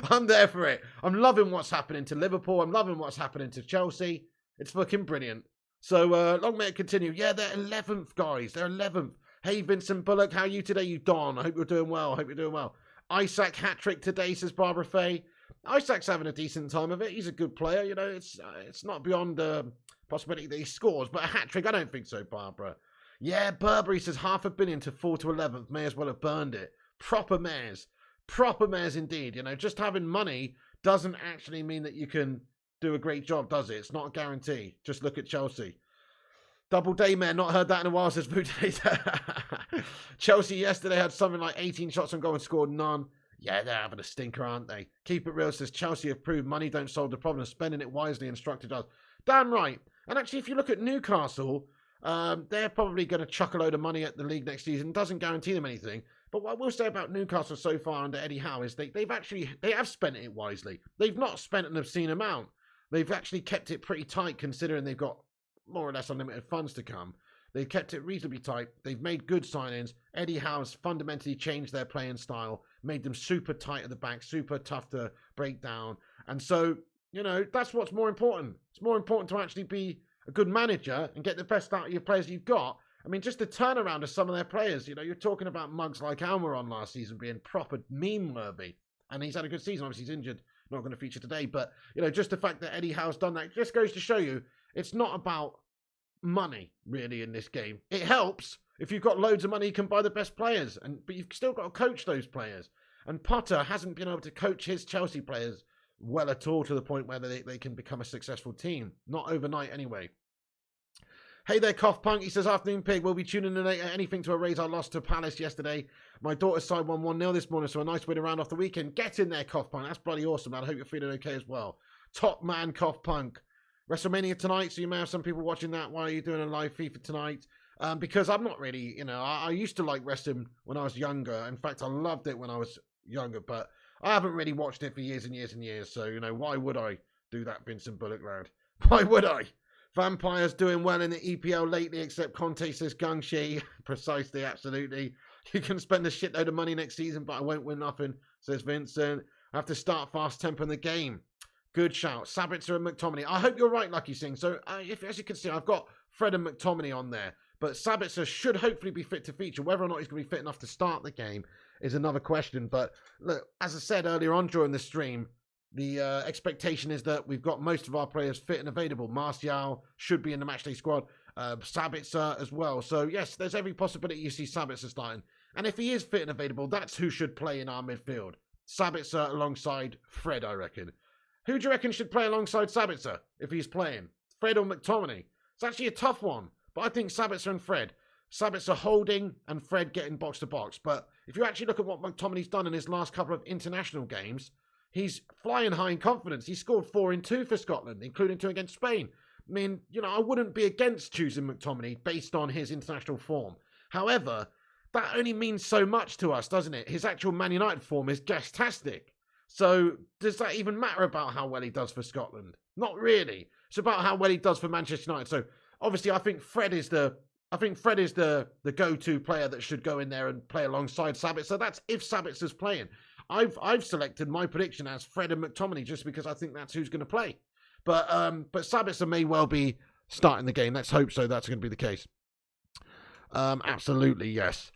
I'm there for it. I'm loving what's happening to Liverpool. I'm loving what's happening to Chelsea. It's fucking brilliant. So long may it continue. Yeah, they're 11th, guys. They're 11th. Hey, Vincent Bullock, how are you today, you Don? I hope you're doing well. Isaac hat-trick today, says Barbara Fay. Isaac's having a decent time of it. He's a good player. You know, it's not beyond possibility that he scores, but a hat-trick, I don't think so, Barbara. Yeah, Burberry says 500 million to fall to 11th. May as well have burned it. Proper mayors indeed. You know, just having money doesn't actually mean that you can do a great job, does it? It's not a guarantee. Just look at Chelsea. Double daymare, not heard that in a while, says Food. Chelsea yesterday had something like 18 shots on goal and scored none. Yeah, they're having a stinker, aren't they? Keep it real, says Chelsea have proved money don't solve the problem. Spending it wisely, instructed us. Damn right. And actually, if you look at Newcastle, they're probably going to chuck a load of money at the league next season. Doesn't guarantee them anything. But what I will say about Newcastle so far under Eddie Howe is they have spent it wisely. They've not spent an obscene amount. They've actually kept it pretty tight considering they've got more or less unlimited funds to come. They've kept it reasonably tight. They've made good signings. Eddie Howe's fundamentally changed their playing style, made them super tight at the back, super tough to break down. And so, you know, that's what's more important. It's more important to actually be a good manager and get the best out of your players you've got. I mean, just the turnaround of some of their players. You know, you're talking about mugs like Almiron last season being proper meme-worthy. And he's had a good season. Obviously, he's injured. Not going to feature today. But, you know, just the fact that Eddie Howe's done that just goes to show you it's not about money, really, in this game. It helps. If you've got loads of money, you can buy the best players. But you've still got to coach those players. And Potter hasn't been able to coach his Chelsea players well at all to the point where they can become a successful team. Not overnight, anyway. Hey there, Cough Punk. He says, afternoon, Pig. We'll be tuning in at anything to erase our loss to Palace yesterday. My daughter's side won 1-0 this morning, so a nice win around off the weekend. Get in there, Cough Punk. That's bloody awesome, man. I hope you're feeling okay as well. Top man, Cough Punk. WrestleMania tonight, so you may have some people watching that while you're doing a live FIFA tonight. Because I'm not really, you know, I used to like wrestling when I was younger. In fact, I loved it when I was younger, but I haven't really watched it for years and years and years. So, you know, why would I do that, Vincent Bullock lad? Why would I? Vampires doing well in the EPL lately, except Conte, says Gungshi. Precisely, absolutely. You can spend a shitload of money next season, but I won't win nothing, says Vincent. I have to start fast tempo in the game. Good shout. Sabitzer and McTominay. I hope you're right, Lucky Singh. So, as you can see, I've got Fred and McTominay on there. But Sabitzer should hopefully be fit to feature. Whether or not he's going to be fit enough to start the game is another question. But, look, as I said earlier on during the stream, the expectation is that we've got most of our players fit and available. Martial should be in the matchday squad. Sabitzer as well. So, yes, there's every possibility you see Sabitzer starting. And if he is fit and available, that's who should play in our midfield. Sabitzer alongside Fred, I reckon. Who do you reckon should play alongside Sabitzer if he's playing? Fred or McTominay? It's actually a tough one. But I think Sabitzer and Fred. Sabitzer holding and Fred getting box to box. But if you actually look at what McTominay's done in his last couple of international games, he's flying high in confidence. He scored 4 in 2 for Scotland, including 2 against Spain. I mean, you know, I wouldn't be against choosing McTominay based on his international form. However, that only means so much to us, doesn't it? His actual Man United form is gastastic. So does that even matter about how well he does for Scotland? Not really. It's about how well he does for Manchester United. So obviously, I think Fred is the go-to player that should go in there and play alongside Sabitzer. So that's if Sabitzer's playing. I've selected my prediction as Fred and McTominay just because I think that's who's going to play. But Sabitzer may well be starting the game. Let's hope so. That's going to be the case. Absolutely, yes.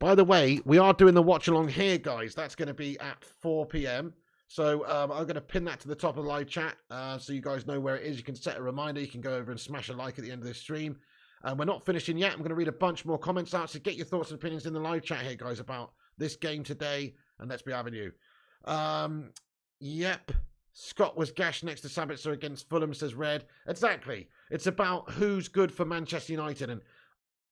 By the way, we are doing the watch along here, guys. That's going to be at 4 p.m. So I'm going to pin that to the top of the live chat so you guys know where it is. You can set a reminder. You can go over and smash a like at the end of this stream. We're not finishing yet. I'm going to read a bunch more comments out. So get your thoughts and opinions in the live chat here, guys, about this game today. And let's be having you. Yep. Scott was gashed next to Sabitzer against Fulham, says Red. Exactly. It's about who's good for Manchester United. And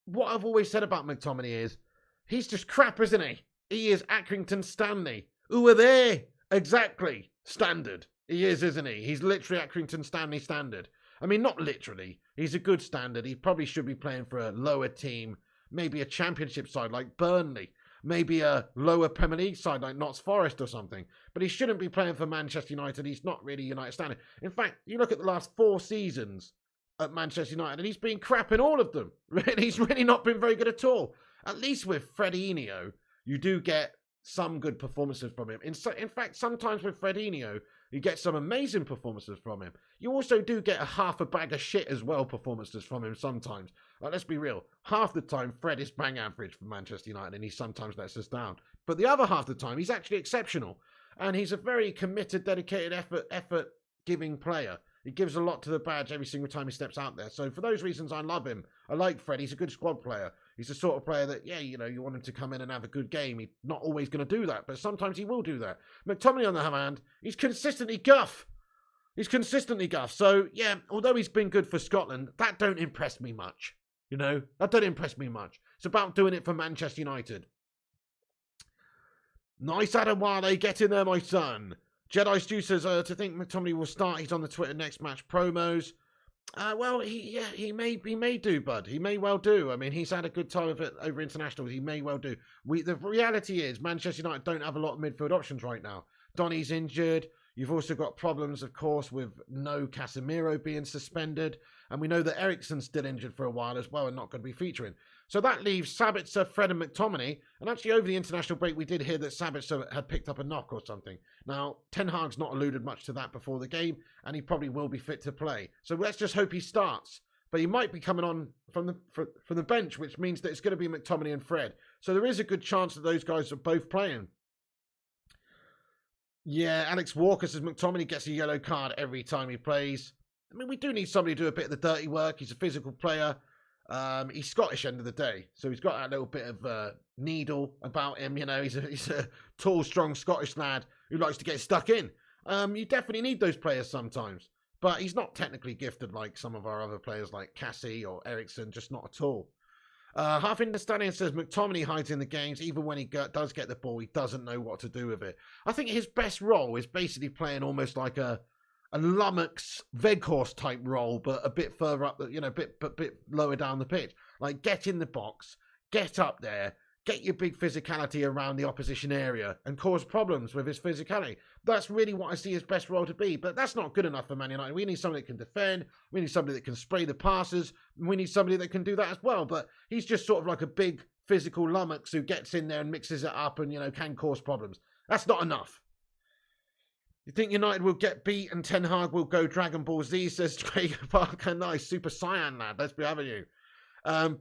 what I've always said about McTominay is he's just crap, isn't he? He is Accrington Stanley. Who are they? Exactly. Standard. He is, isn't he? He's literally Accrington Stanley standard. I mean, not literally. He's a good standard. He probably should be playing for a lower team, maybe a championship side like Burnley, maybe a lower Premier League side like Notts Forest or something. But he shouldn't be playing for Manchester United. He's not really United standard. In fact, you look at the last 4 seasons at Manchester United and he's been crap in all of them. He's really not been very good at all. At least with Fredinho, you do get some good performances from him. In fact, sometimes with Fredinho, you get some amazing performances from him. You also do get a half a bag of shit as well performances from him sometimes. Like, let's be real. Half the time, Fred is bang average for Manchester United and he sometimes lets us down. But the other half the time, he's actually exceptional. And he's a very committed, dedicated, effort-giving player. He gives a lot to the badge every single time he steps out there. So for those reasons, I love him. I like Fred. He's a good squad player. He's the sort of player that, yeah, you know, you want him to come in and have a good game. He's not always going to do that, but sometimes he will do that. McTominay, on the other hand, he's consistently guff. He's consistently guffed. So, yeah, although he's been good for Scotland, that don't impress me much. You know, that don't impress me much. It's about doing it for Manchester United. Nice Adewale, get in there, my son. Jedi Stew says, to think McTominay will start, he's on the Twitter next match promos. Well, he may do, bud. He may well do. I mean, he's had a good time of it over internationals. He may well do. The reality is, Manchester United don't have a lot of midfield options right now. Donny's injured. You've also got problems, of course, with no Casemiro being suspended. And we know that Eriksen's still injured for a while as well and not going to be featuring. So that leaves Sabitzer, Fred and McTominay. And actually over the international break, we did hear that Sabitzer had picked up a knock or something. Now, Ten Hag's not alluded much to that before the game, and he probably will be fit to play. So let's just hope he starts. But he might be coming on from the bench, which means that it's going to be McTominay and Fred. So there is a good chance that those guys are both playing. Yeah, Alex Walker says McTominay gets a yellow card every time he plays. I mean, we do need somebody to do a bit of the dirty work. He's a physical player. He's Scottish end of the day. So he's got that little bit of needle about him. You know, he's a tall, strong Scottish lad who likes to get stuck in. You definitely need those players sometimes. But he's not technically gifted like some of our other players like Cassie or Eriksen, just not at all. Half Understanding says McTominay hides in the games. Even when he does get the ball, he doesn't know what to do with it. I think his best role is basically playing almost like a Lummox Veghorst type role, but a bit further up, you know, bit lower down the pitch. Like, get in the box, get up there, get your big physicality around the opposition area and cause problems with his physicality. That's really what I see his best role to be, but that's not good enough for Man United. We need somebody that can defend, we need somebody that can spray the passes, we need somebody that can do that as well, but he's just sort of like a big physical lummox who gets in there and mixes it up and, you know, can cause problems. That's not enough. You think United will get beat and Ten Hag will go Dragon Ball Z, says Craig Parker. Nice, Super Saiyan lad, let's be having you.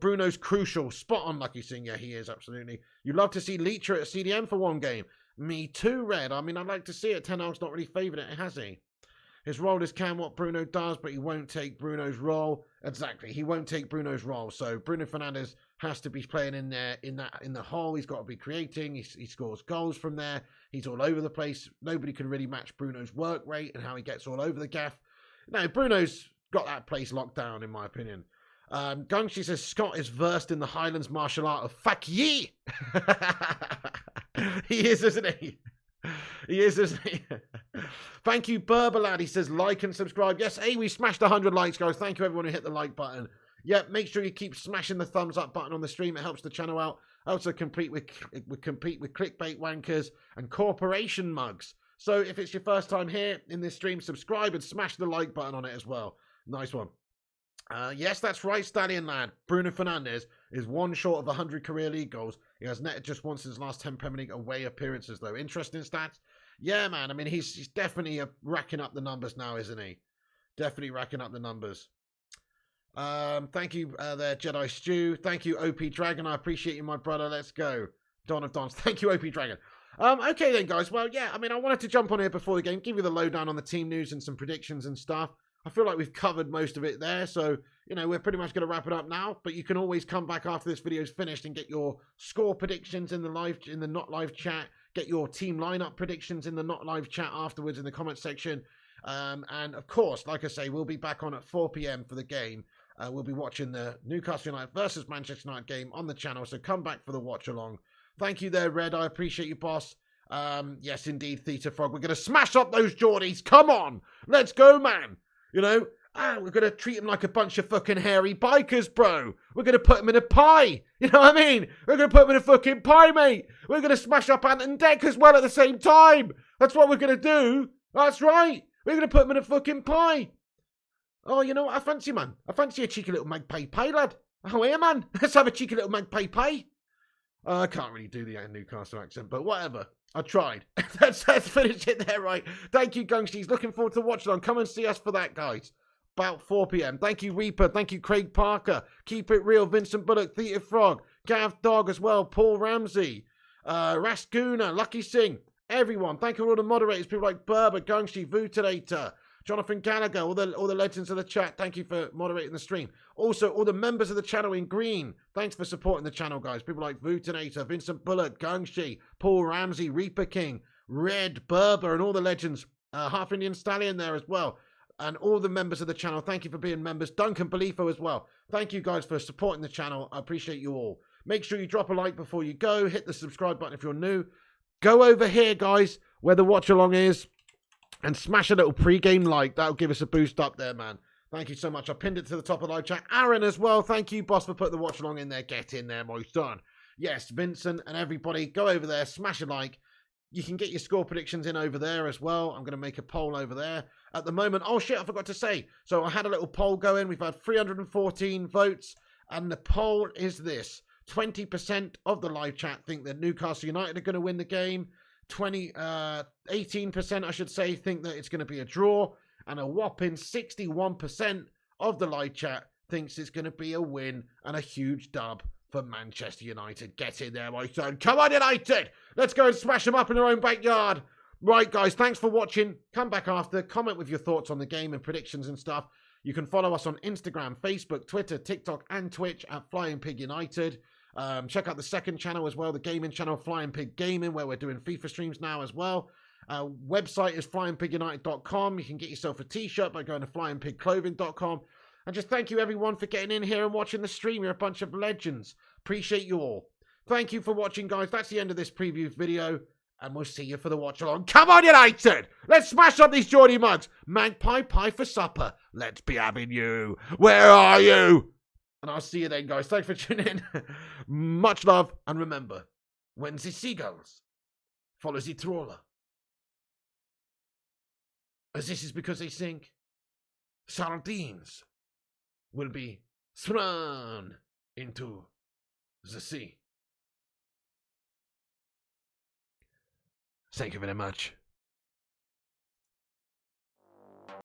Bruno's crucial, spot on, Lucky Singh. Yeah, he is, absolutely. You'd love to see Leacher at CDM for one game. Me too, Red. I mean, I'd like to see it. Ten Hag's not really favoured it, has he? His role is can what Bruno does, but he won't take Bruno's role. Exactly, he won't take Bruno's role. So Bruno Fernandes has to be playing in there, in the hole. He's got to be creating. He scores goals from there. He's all over the place. Nobody can really match Bruno's work rate and how he gets all over the gaff. No, Bruno's got that place locked down, in my opinion. Gungshi says Scott is versed in the Highlands martial art of fuck ye. He is, isn't he? He is, isn't he? Thank you, Berbalad. He says like and subscribe. Yes, hey, we smashed 100 likes, guys. Thank you, everyone who hit the like button. Yeah, make sure you keep smashing the thumbs up button on the stream. It helps the channel out. Also compete with clickbait wankers and corporation mugs. So if it's your first time here in this stream, subscribe and smash the like button on it as well. Nice one. Yes, that's right, Stallion lad. Bruno Fernandes is one short of 100 career league goals. He has netted just once in his last 10 Premier League away appearances, though. Interesting stats. Yeah, man. I mean, he's definitely racking up the numbers now, isn't he? Definitely racking up the numbers. Thank you there, Jedi Stew. Thank you, OP Dragon. I appreciate you, my brother. Let's go. Don of Dons. Thank you, OP Dragon. Okay then, guys. Well, yeah, I mean, I wanted to jump on here before the game, give you the lowdown on the team news and some predictions and stuff. I feel like we've covered most of it there, so, you know, we're pretty much going to wrap it up now, but you can always come back after this video is finished and get your score predictions in the not live chat, get your team lineup predictions in the not live chat afterwards in the comment section, and of course, like I say, we'll be back on at 4 p.m. for the game. We'll be watching the Newcastle United versus Manchester United game on the channel, so come back for the watch along. Thank you there, Red. I appreciate you, boss. Yes, indeed, Theta Frog. We're going to smash up those Geordies. Come on. Let's go, man. You know, we're going to treat them like a bunch of fucking hairy bikers, bro. We're going to put them in a pie. You know what I mean? We're going to put them in a fucking pie, mate. We're going to smash up Ant and Deck as well at the same time. That's what we're going to do. That's right. We're going to put them in a fucking pie. Oh, you know what I fancy, man? I fancy a cheeky little magpie pie, lad. Oh, yeah, man. Let's have a cheeky little magpie pie. I can't really do the Newcastle accent, but whatever. I tried. Let's finish it there, right? Thank you, Gungshies. Looking forward to watching on. Come and see us for that, guys. About 4 p.m. Thank you, Reaper. Thank you, Craig Parker. Keep It Real, Vincent Bullock, Theta Frog, Gav Dog as well, Paul Ramsey, Rascuna, Lucky Singh, everyone. Thank you for all the moderators, people like Berber, Gungshi, Vutilator, Jonathan Gallagher, all the legends of the chat. Thank you for moderating the stream. Also, all the members of the channel in green. Thanks for supporting the channel, guys. People like Vutinator, Vincent Bullock, Gungshi, Paul Ramsey, Reaper King, Red, Berber, and all the legends Half Indian Stallion there as well. And all the members of the channel, thank you for being members. Duncan Belifo as well. Thank you guys for supporting the channel. I appreciate you all. Make sure you drop a like before you go. Hit the subscribe button if you're new. Go over here, guys, where the watch along is, and smash a little pre-game like. That'll give us a boost up there, man. Thank you so much. I pinned it to the top of the live chat. Aaron as well. Thank you, boss, for putting the watch along in there. Get in there, my son. Yes, Vincent and everybody, go over there, smash a like. You can get your score predictions in over there as well. I'm going to make a poll over there. At the moment, oh shit, I forgot to say. So I had a little poll going. We've had 314 votes. And the poll is this. 20% of the live chat think that Newcastle United are going to win the game. 18%, I should say, think that it's going to be a draw. And a whopping 61% of the live chat thinks it's going to be a win and a huge dub for Manchester United. Get in there, my son. Come on, United! Let's go and smash them up in their own backyard. Right, guys, thanks for watching. Come back after. Comment with your thoughts on the game and predictions and stuff. You can follow us on Instagram, Facebook, Twitter, TikTok, and Twitch at Flying Pig United. Check out the second channel as well, the gaming channel, Flying Pig Gaming, where we're doing FIFA streams now as well. Website is flyingpigunited.com. You can get yourself a t-shirt by going to flyingpigclothing.com. And just thank you, everyone, for getting in here and watching the stream. You're a bunch of legends. Appreciate you all. Thank you for watching, guys. That's the end of this preview video. And we'll see you for the watch-along. Come on, United! Let's smash up these Geordie mugs. Magpie pie for supper. Let's be having you. Where are you? And I'll see you then, guys. Thanks for tuning in. Much love. And remember, when the seagulls follow the trawler, as this is because they think sardines will be thrown into the sea. Thank you very much.